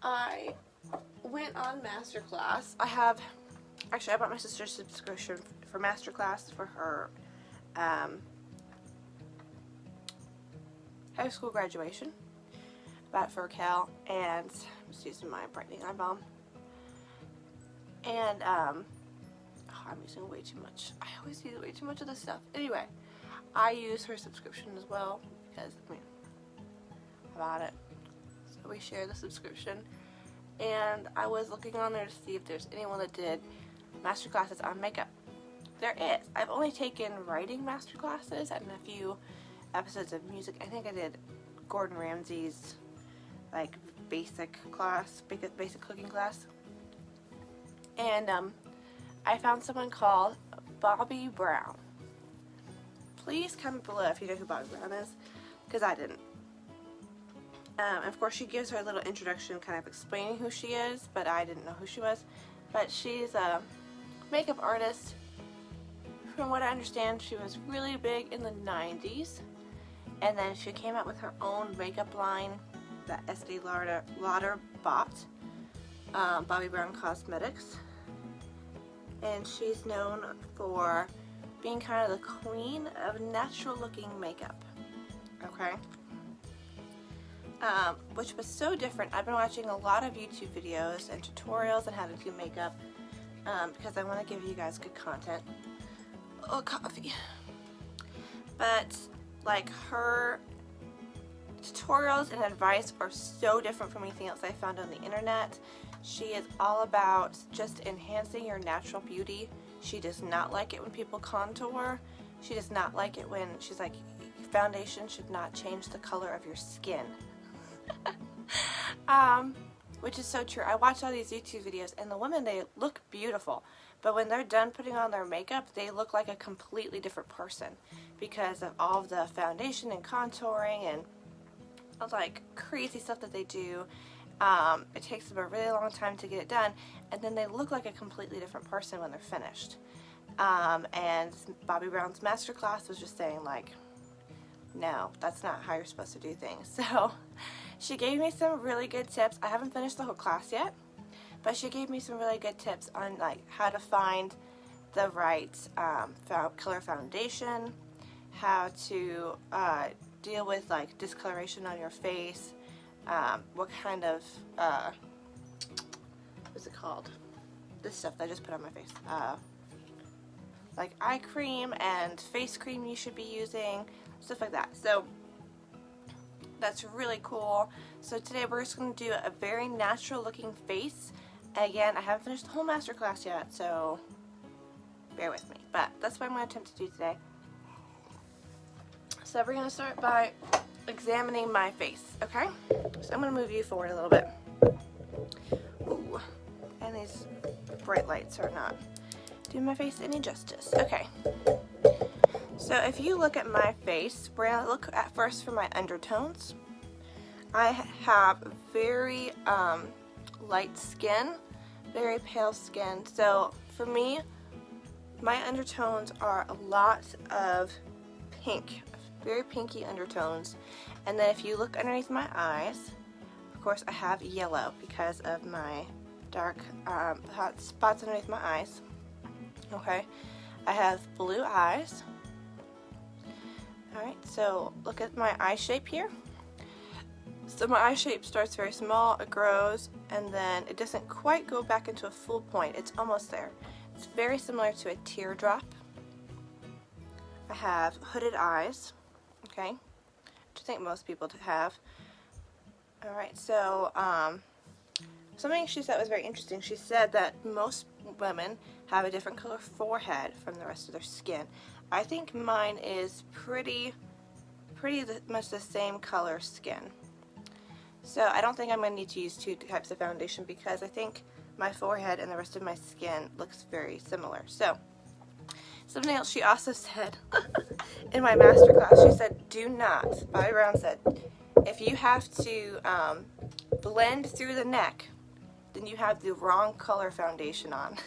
I went on MasterClass. Actually, I bought my sister's subscription for MasterClass for her high school graduation. Bought it for Cal, and I'm just using my brightening eye balm. And I'm using way too much. I always use way too much of this stuff. Anyway, I use her subscription as well because I bought it, so we share the subscription. And I was looking on there to see if there's anyone that did master classes on makeup. There is. I've only taken writing master classes and a few episodes of music. I think I did Gordon Ramsay's like basic cooking class. And I found someone called Bobbi Brown. Please comment below if you know who Bobbi Brown is, because I didn't. Of course, she gives her a little introduction kind of explaining who she is, but I didn't know who she was. But she's a makeup artist. From what I understand, she was really big in the 90s. And then she came out with her own makeup line that Estee Lauder bought, Bobbi Brown Cosmetics. And she's known for being kind of the queen of natural looking makeup. Okay? Which was so different. I've been watching a lot of YouTube videos and tutorials on how to do makeup because I want to give you guys good content. Oh, coffee. But like her tutorials and advice are so different from anything else I found on the internet. She is all about just enhancing your natural beauty. She does not like it when people contour. She does not like it when she's like, foundation should not change the color of your skin. Which is so true. I watch all these YouTube videos and the women, they look beautiful, but when they're done putting on their makeup, they look like a completely different person because of all of the foundation and contouring and like crazy stuff that they do. It takes them a really long time to get it done, and then they look like a completely different person when they're finished. And Bobbi Brown's MasterClass was just saying like, no, that's not how you're supposed to do things. So she gave me some really good tips. I haven't finished the whole class yet, but she gave me some really good tips on like how to find the right color foundation, how to deal with like discoloration on your face, what kind of what's it called? This stuff that I just put on my face. Like eye cream and face cream you should be using, stuff like that. So that's really cool. So today we're just going to do a very natural looking face. Again, I haven't finished the whole masterclass yet, so bear with me. But that's what I'm going to attempt to do today. So we're going to start by examining my face, okay? So I'm going to move you forward a little bit. Ooh, and these bright lights are not doing my face any justice. Okay. So if you look at my face, we're going to look at first for my undertones. I have very light skin, very pale skin. So for me, my undertones are a lot of pink, very pinky undertones. And then if you look underneath my eyes, of course I have yellow because of my dark hot spots underneath my eyes. Okay, I have blue eyes. Alright, so look at my eye shape here. So my eye shape starts very small, it grows, and then it doesn't quite go back into a full point. It's almost there. It's very similar to a teardrop. I have hooded eyes, okay, which I think most people have. Alright, so something she said was very interesting. She said that most women have a different color forehead from the rest of their skin. I think mine is pretty much the same color skin. So I don't think I'm going to need to use two types of foundation because I think my forehead and the rest of my skin looks very similar. So something else she also said in my masterclass, she said, do not, Bobbi Brown said, if you have to blend through the neck, then you have the wrong color foundation on.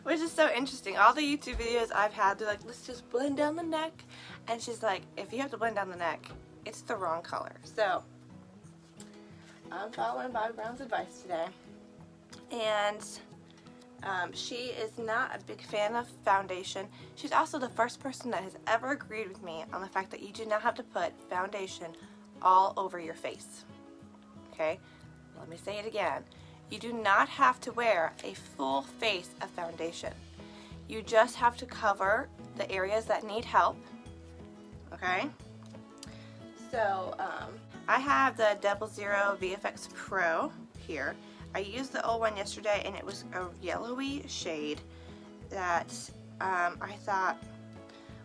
Which is so interesting. All the YouTube videos I've had, they're like, let's just blend down the neck. And she's like, if you have to blend down the neck, it's the wrong color. So I'm following Bobbi Brown's advice today. And she is not a big fan of foundation. She's also the first person that has ever agreed with me on the fact that you do not have to put foundation all over your face. Okay? Let me say it again. You do not have to wear a full face of foundation. You just have to cover the areas that need help. Okay? So, I have the 00 VFX Pro here. I used the old one yesterday, and it was a yellowy shade that I thought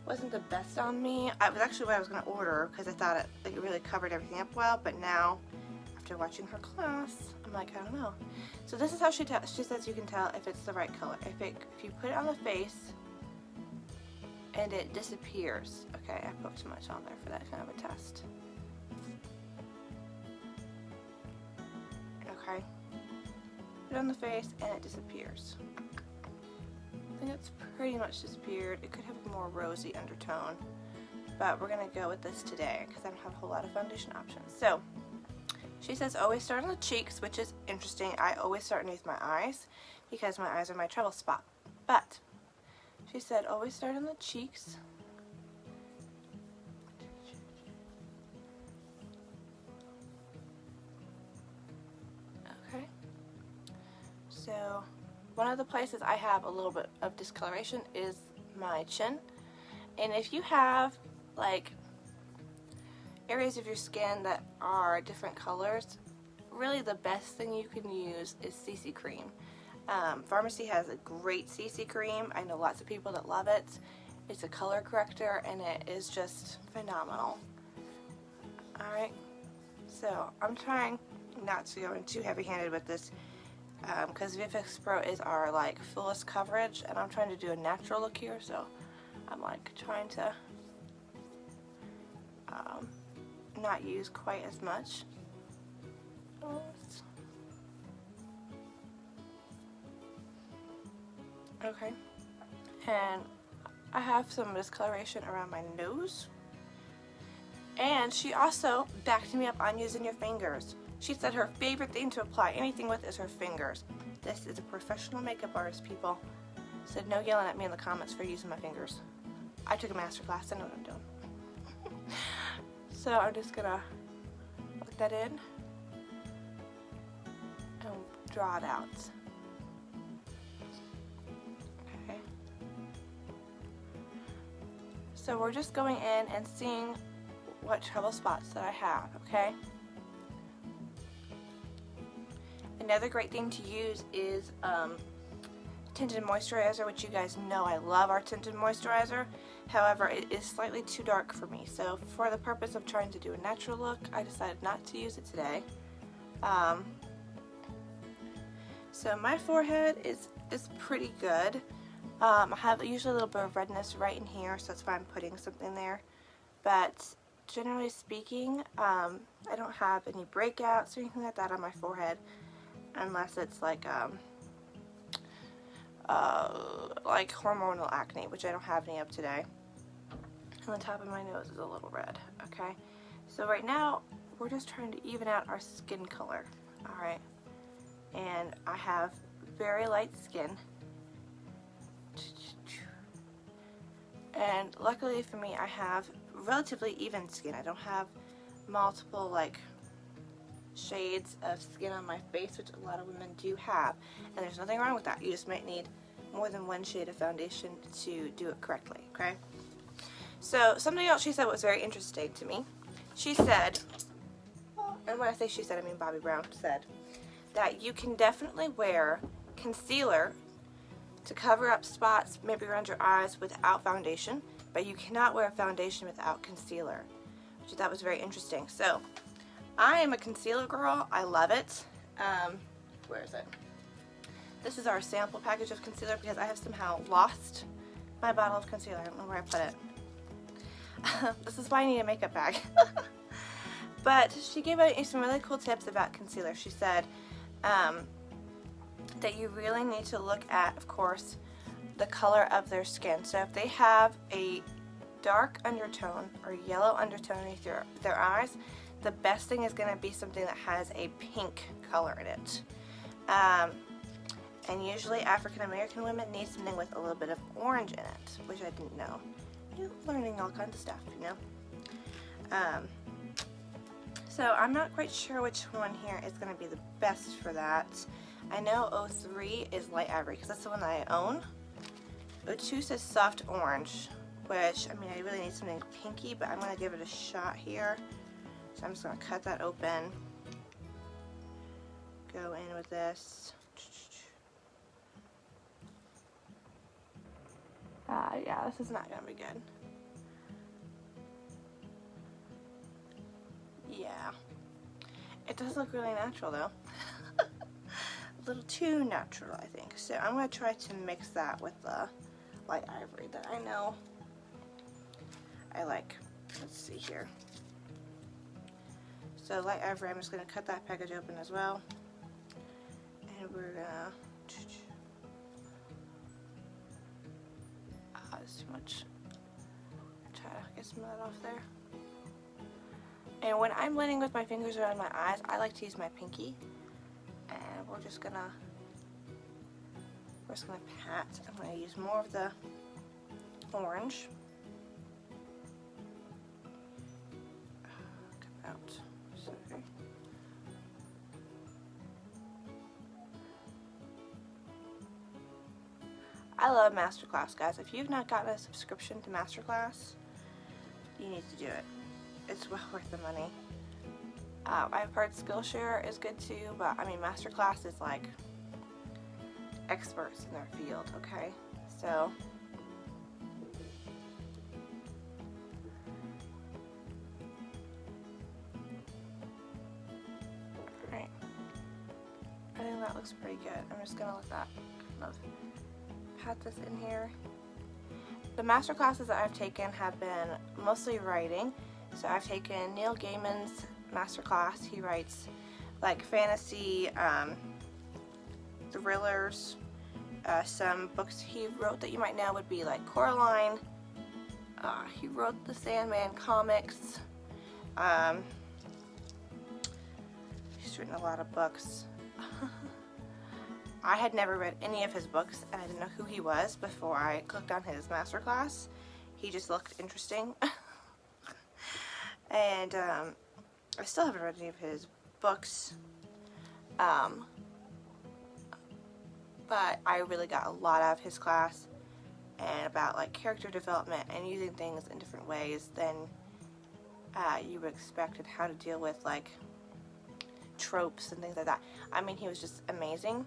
wasn't the best on me. It was actually what I was going to order because I thought it really covered everything up well, but now, after watching her class, I'm like, I don't know. So this is how she says you can tell if it's the right color. If you put it on the face and it disappears. Okay, I put too much on there for that kind of a test. Okay. Put it on the face and it disappears. I think it's pretty much disappeared. It could have a more rosy undertone, but we're gonna go with this today because I don't have a whole lot of foundation options. So she says always start on the cheeks, which is interesting. I always start underneath my eyes because my eyes are my trouble spot. But she said always start on the cheeks. Okay. So one of the places I have a little bit of discoloration is my chin. And if you have like areas of your skin that are different colors, really the best thing you can use is CC cream. Pharmacy has a great CC cream. I know lots of people that love it. It's a color corrector and it is just phenomenal. Alright, so I'm trying not to go in too heavy-handed with this because VFX Pro is our like fullest coverage, and I'm trying to do a natural look here, so I'm like trying to not use quite as much. Okay, and I have some discoloration around my nose. And she also backed me up on using your fingers. She said her favorite thing to apply anything with is her fingers. This is a professional makeup artist, people. Said no yelling at me in the comments for using my fingers. I took a master class, I know what I'm doing. So I'm just gonna look that in and draw it out. Okay. So we're just going in and seeing what trouble spots that I have, okay? Another great thing to use is tinted moisturizer, which you guys know I love our tinted moisturizer. However, it is slightly too dark for me, so for the purpose of trying to do a natural look, I decided not to use it today. So my forehead is pretty good. I have usually a little bit of redness right in here, so that's why I'm putting something there. But generally speaking, I don't have any breakouts or anything like that on my forehead, unless it's like hormonal acne, which I don't have any of today. And the top of my nose is a little red. Okay, so right now we're just trying to even out our skin color. All right, and I have very light skin. And luckily for me, I have relatively even skin. I don't have multiple like shades of skin on my face, which a lot of women do have. And there's nothing wrong with that. You just might need more than one shade of foundation to do it correctly, okay? So something else she said was very interesting to me. She said, and when I say she said, I mean Bobbi Brown said, that you can definitely wear concealer to cover up spots maybe around your eyes without foundation, but you cannot wear foundation without concealer, which I thought was very interesting. So I am a concealer girl. I love it. Where is it? This is our sample package of concealer because I have somehow lost my bottle of concealer. I don't know where I put it. This is why I need a makeup bag. But she gave me some really cool tips about concealer. She said that you really need to look at, of course, the color of their skin. So if they have a dark undertone or yellow undertone underneath their eyes, the best thing is going to be something that has a pink color in it. And usually African American women need something with a little bit of orange in it, which I didn't know. You're learning all kinds of stuff, you know. So I'm not quite sure which one here is going to be the best for that. I know 03 is light ivory because that's the one that I own. 02 says soft orange, which, I mean, I really need something pinky, but I'm going to give it a shot here. So I'm just going to cut that open. Go in with this. Yeah, this is not going to be good. Yeah. It does look really natural though. A little too natural, I think. So I'm going to try to mix that with the light ivory that I know I like. Let's see here. So light ivory, I'm just going to cut that package open as well. And we're going to... That's too much. Try to get some of that off there. And when I'm blending with my fingers around my eyes, I like to use my pinky. And we're just gonna pat. I'm gonna use more of the orange. Come out. Sorry. I love MasterClass, guys. If you've not gotten a subscription to MasterClass, you need to do it. It's well worth the money. I've heard Skillshare is good too, but I mean MasterClass is like experts in their field, okay? So alright. I think that looks pretty good. I'm just gonna let that kind of pat this in here. The master classes that I've taken have been mostly writing. So I've taken Neil Gaiman's master class. He writes like fantasy, thrillers. Some books he wrote that you might know would be like Coraline. He wrote the Sandman comics. He's written a lot of books. I had never read any of his books, and I didn't know who he was before I clicked on his masterclass. He just looked interesting. And I still haven't read any of his books. But I really got a lot out of his class, and about like character development and using things in different ways than you would expect, and how to deal with like tropes and things like that. I mean, he was just amazing.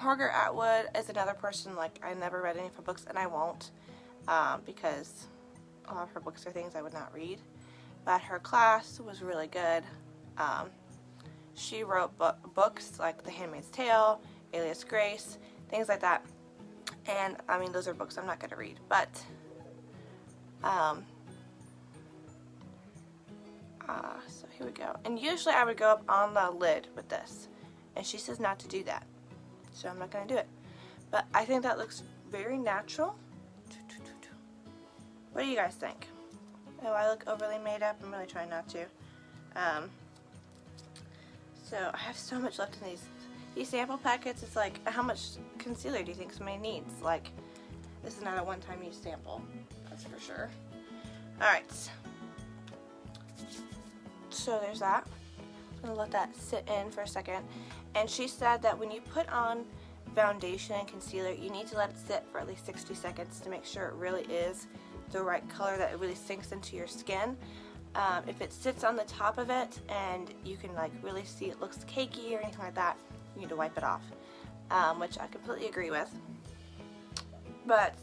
Margaret Atwood is another person, like I never read any of her books, and I won't, because a lot of her books are things I would not read. But her class was really good. She wrote books like The Handmaid's Tale, Alias Grace, things like that. And I mean, those are books I'm not going to read, but so here we go. And usually I would go up on the lid with this, and she says not to do that, so I'm not going to do it. But I think that looks very natural. What do you guys think? Oh, I look overly made up. I'm really trying not to. So I have so much left in these sample packets. It's like, how much concealer do you think somebody needs? Like, this is not a one-time use sample, that's for sure. Alright, so there's that. I'm gonna let that sit in for a second. And she said that when you put on foundation and concealer, you need to let it sit for at least 60 seconds to make sure it really is the right color, that it really sinks into your skin. If it sits on the top of it and you can like really see it looks cakey or anything like that, you need to wipe it off, which I completely agree with. But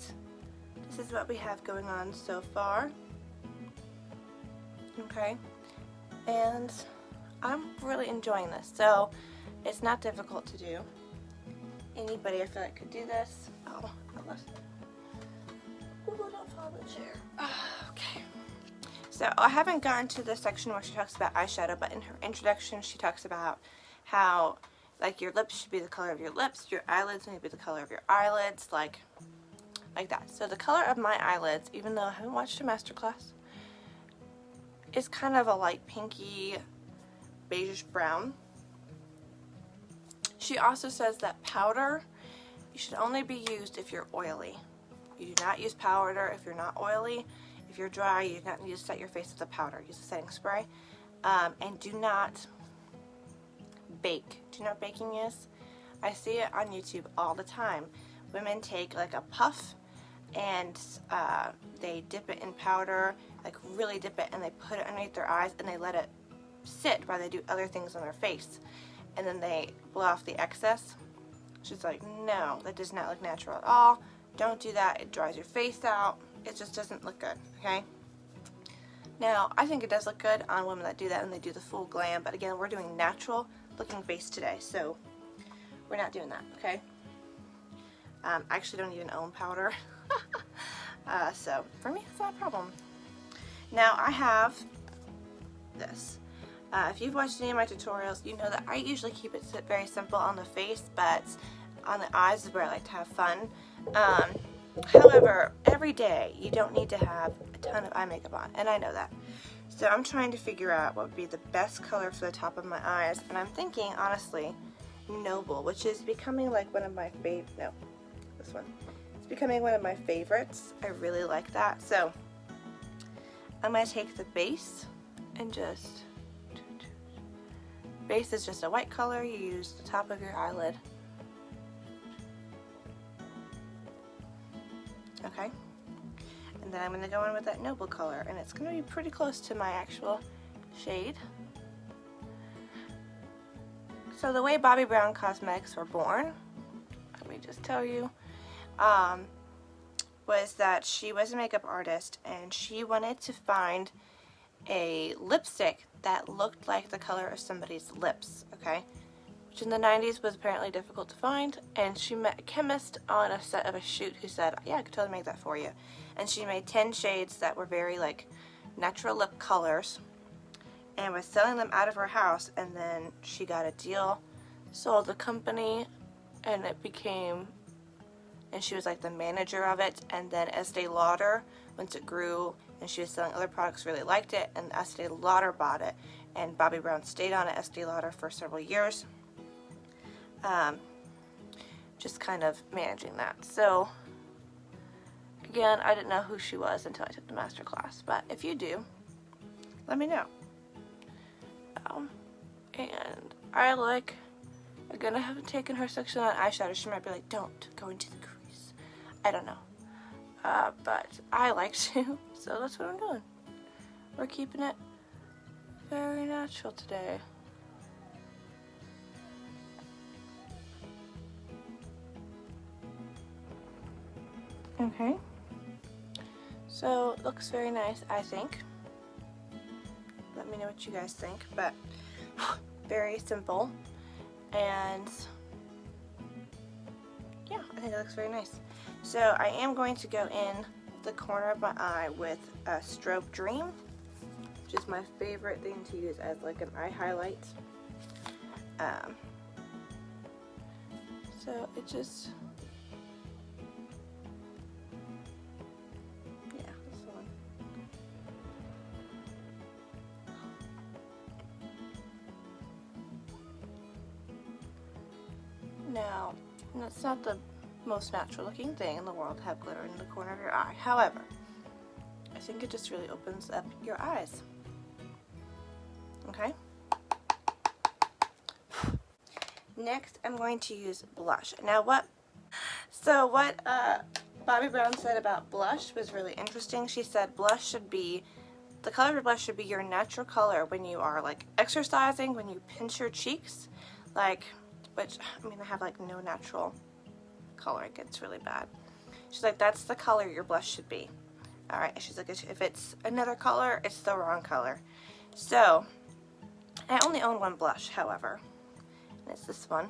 this is what we have going on so far. Okay, and I'm really enjoying this, so it's not difficult to do. Anybody I feel like could do this. Oh, I lost. Ooh, don't fall in the chair. Okay. So I haven't gotten to the section where she talks about eyeshadow, but in her introduction she talks about how like your lips should be the color of your lips, your eyelids need to be the color of your eyelids, like that. So the color of my eyelids, even though I haven't watched a masterclass, is kind of a light pinky beigeish brown. She also says that powder, you should only be used if you're oily. You do not use powder if you're not oily. If you're dry, you do not need to set your face with a powder. Use a setting spray. And do not bake. Do you know what baking is? I see it on YouTube all the time. Women take like a puff and they dip it in powder, like really dip it, and they put it underneath their eyes and they let it sit while they do other things on their face. And then they blow off the excess. She's like, no, that does not look natural at all. Don't do that. It dries your face out. It just doesn't look good, okay? Now, I think it does look good on women that do that and they do the full glam, but again, we're doing natural looking face today, so we're not doing that, okay? I actually don't even own powder, so for me, it's not a problem. Now, I have this. If you've watched any of my tutorials, you know that I usually keep it very simple on the face, but on the eyes is where I like to have fun. However, every day you don't need to have a ton of eye makeup on, and I know that. So I'm trying to figure out what would be the best color for the top of my eyes, and I'm thinking, honestly, Noble, which is becoming like one of my no, this one. It's becoming one of my favorites. I really like that. So I'm going to take the base and just, base is just a white color. You use the top of your eyelid. Okay, and then I'm going to go in with that Noble color, and it's going to be pretty close to my actual shade. So the way Bobbi Brown Cosmetics were born, let me just tell you, was that she was a makeup artist, and she wanted to find a lipstick that looked like the color of somebody's lips, okay? Which in the 90s was apparently difficult to find, and she met a chemist on a set of a shoot who said, yeah, I could totally make that for you. And she made 10 shades that were very like natural lip colors and was selling them out of her house, and then she got a deal, sold the company, and it became, and she was like the manager of it, and then Estee Lauder, once it grew and she was selling other products, really liked it, and Estee Lauder bought it, and Bobbi Brown stayed on at Estee Lauder for several years. Just kind of managing that. So again, I didn't know who she was until I took the master class, but if you do, let me know. And I like, again, I haven't taken her section on eyeshadow. She might be like, don't go into the crease. I don't know, but I like to, so that's what I'm doing. We're keeping it very natural today. Okay, so it looks very nice, I think. Let me know what you guys think, but very simple, and yeah, I think it looks very nice. So I am going to go in the corner of my eye with a Strobe Dream, which is my favorite thing to use as like an eye highlight. So it just, now, it's not the most natural looking thing in the world to have glitter in the corner of your eye. However, I think it just really opens up your eyes. Okay? Next, I'm going to use blush. Now what Bobbi Brown said about blush was really interesting. She said blush should be, the color of your blush should be your natural color when you are like exercising, when you pinch your cheeks, like, which, I mean, I have like no natural color. It gets really bad. She's like, that's the color your blush should be. Alright, she's like, if it's another color, it's the wrong color. So, I only own one blush, however, and it's this one.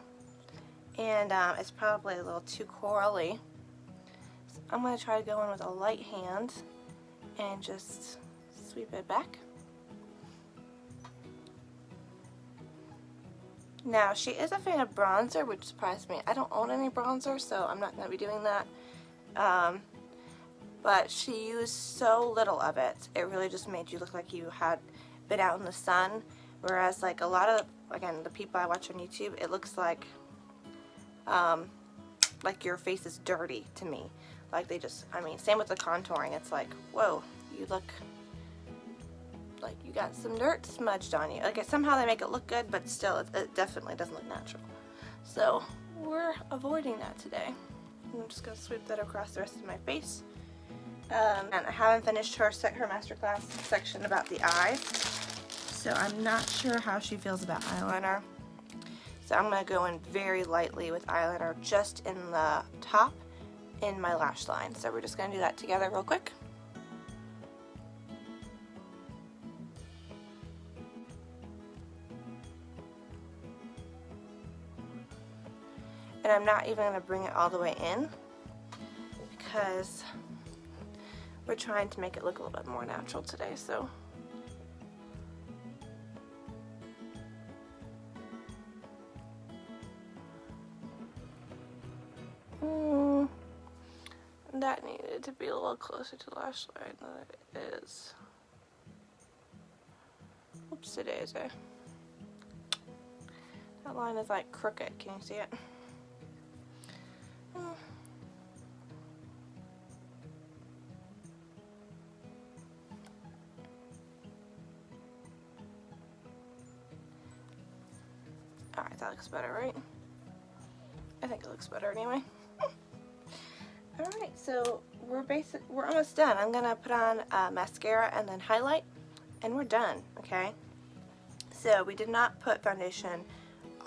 And it's probably a little too corally. So I'm going to try to go in with a light hand and just sweep it back. Now, she is a fan of bronzer, which surprised me. I don't own any bronzer, so I'm not going to be doing that. But she used so little of it, it really just made you look like you had been out in the sun, whereas like a lot of, again, the people I watch on YouTube, it looks like your face is dirty to me. Like they just, I mean, same with the contouring. It's like, whoa, you look like you got some dirt smudged on you. Like somehow they make it look good, but still it definitely doesn't look natural. So we're avoiding that today. I'm just going to sweep that across the rest of my face. And I haven't finished her masterclass section about the eyes, so I'm not sure how she feels about eyeliner. So I'm going to go in very lightly with eyeliner just in the top in my lash line. So we're just going to do that together real quick. And I'm not even going to bring it all the way in because we're trying to make it look a little bit more natural today. So that needed to be a little closer to the lash line than it is. Oopsie daisy. That line is like crooked. Can you see it? Alright, that looks better, right? I think it looks better anyway. Alright, so we're almost done. I'm gonna put on mascara and then highlight, and we're done, okay? So we did not put foundation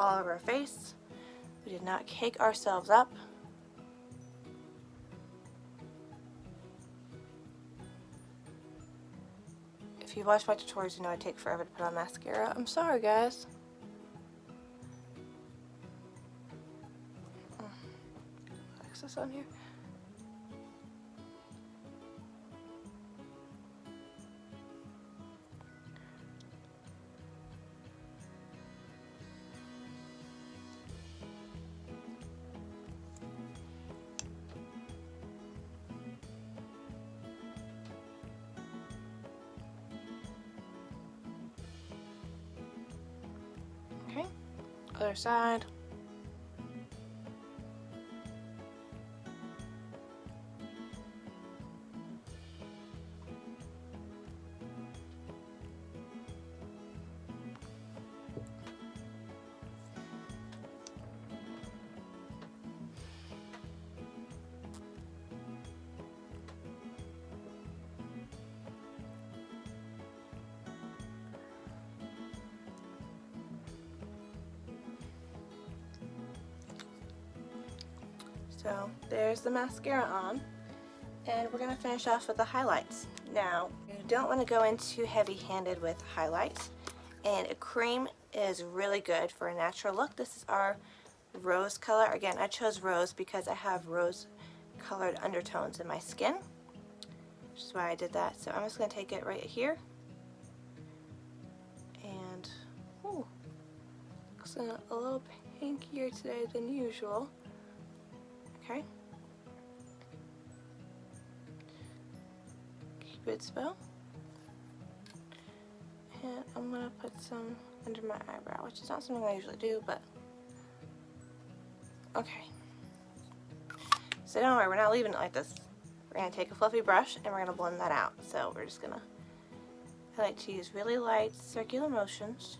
all over our face. We did not cake ourselves up. If you've watched my tutorials, you know I take forever to put on mascara. I'm sorry, guys. Fix this on here. Okay, other side. So there's the mascara on, and we're going to finish off with the highlights. Now, you don't want to go in too heavy-handed with highlights, and a cream is really good for a natural look. This is our rose color. Again, I chose rose because I have rose-colored undertones in my skin, which is why I did that. So I'm just going to take it right here, and looks a little pinkier today than usual. Okay. Cupid's bow. And I'm going to put some under my eyebrow, which is not something I usually do, but okay. So don't worry, we're not leaving it like this. We're going to take a fluffy brush and we're going to blend that out. So we're just going to, I like to use really light circular motions.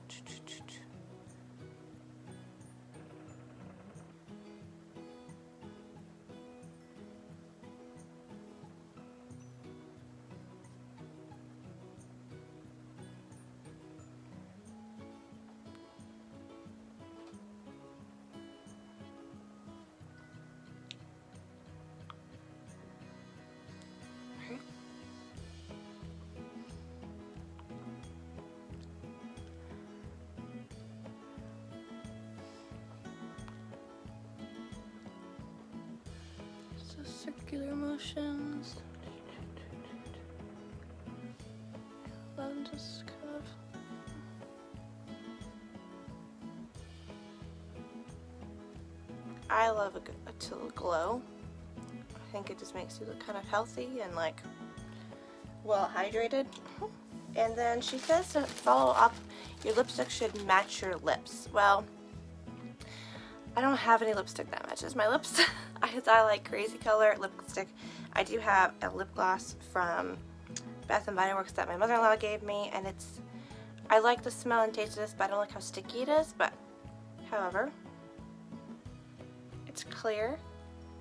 Circular motions. And just kind of I love a glow. I think it just makes you look kind of healthy and like well hydrated. And then she says to follow up, your lipstick should match your lips. Well, I don't have any lipstick that matches my lips. I like crazy color lipstick. I do have a lip gloss from Bath & Body Works that my mother-in-law gave me, and I like the smell and taste of this, but I don't like how sticky it is. But however, it's clear,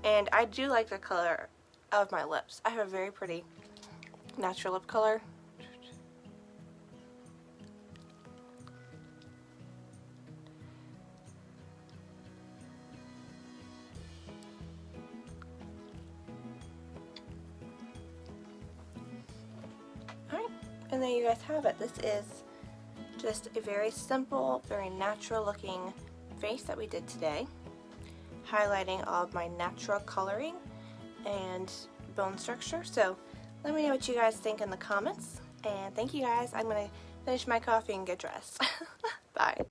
and I do like the color of my lips. I have a very pretty natural lip color. Alright, and there you guys have it. This is just a very simple, very natural looking face that we did today, highlighting all of my natural coloring and bone structure. So let me know what you guys think in the comments, and thank you guys. I'm going to finish my coffee and get dressed. Bye.